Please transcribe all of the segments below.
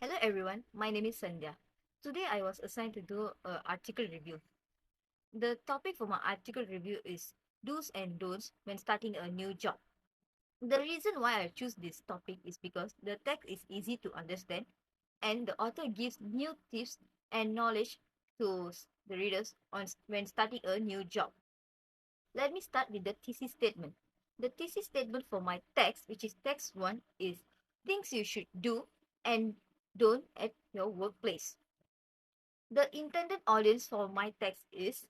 Hello everyone, my name is Sandhya. Today I was assigned to do an article review. The topic for my article review is do's and don'ts when starting a new job. The reason why I choose this topic is because the text is easy to understand and the author gives new tips and knowledge to the readers on when starting a new job. Let me start with the thesis statement. The thesis statement for my text, which is text 1, is things you should do and don't at your workplace. The intended audience for my text is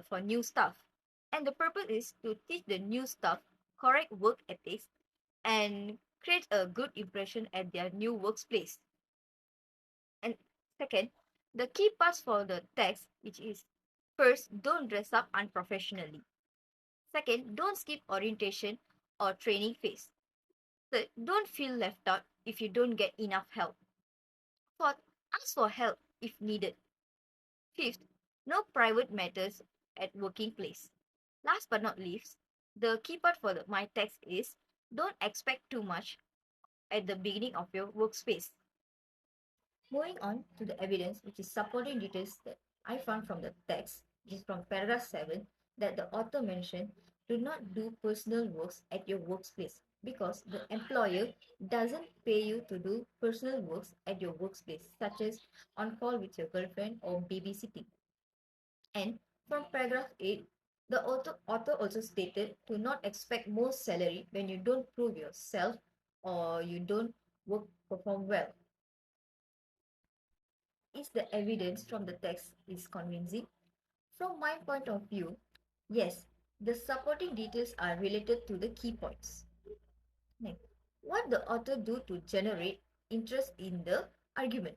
for new staff, and the purpose is to teach the new staff correct work ethics and create a good impression at their new workplace. And second, the key parts for the text, which is first, don't dress up unprofessionally. Second, don't skip orientation or training phase. Third, don't feel left out if you don't get enough help. Fourth, ask for help if needed. Fifth, no private matters at working place. Last but not least, the key part for my text is don't expect too much at the beginning of your workspace. Moving on to the evidence, which is supporting details that I found from the text, which is from paragraph 7, that the author mentioned do not do personal works at your workplace because the employer doesn't pay you to do personal works at your workplace, such as on call with your girlfriend or babysitting. And from paragraph 8, the author also stated to not expect more salary when you don't prove yourself or you don't work perform well. Is the evidence from the text is convincing? From my point of view, yes, the supporting details are related to the key points. Next, what the author do to generate interest in the argument?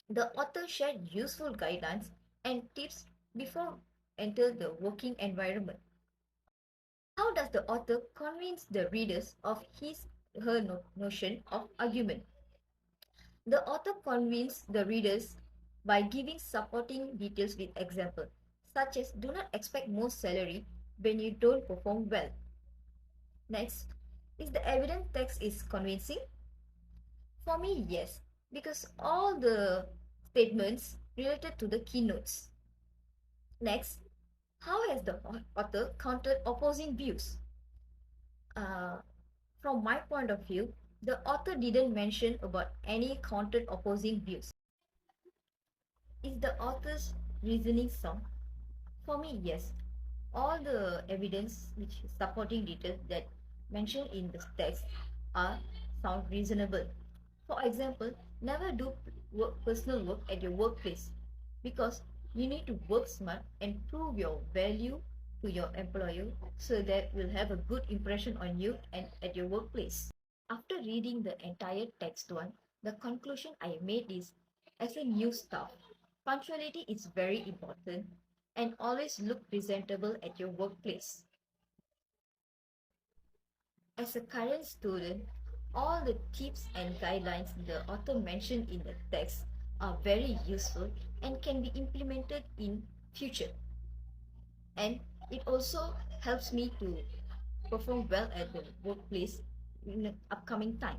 The author shared useful guidelines and tips before enter the working environment. How does the author convince the readers of his her notion of argument? The author convinced the readers by giving supporting details with example, such as do not expect more salary when you don't perform well. Next, is the evidence text is convincing? For me, yes, because all the statements related to the keynotes. Next, how has the author countered opposing views? Uh, from my point of view, the author didn't mention about any countered opposing views. Is the author's reasoning sound? For me, yes. All the evidence which is supporting details that mentioned in the text are sound reasonable. For example, never do personal work at your workplace because you need to work smart and prove your value to your employer so that will have a good impression on you and at your workplace. After reading the entire text one, the conclusion I made is as a new staff, punctuality is very important and always look presentable at your workplace. As a current student, all the tips and guidelines the author mentioned in the text are very useful and can be implemented in future. And it also helps me to perform well at the workplace in the upcoming time.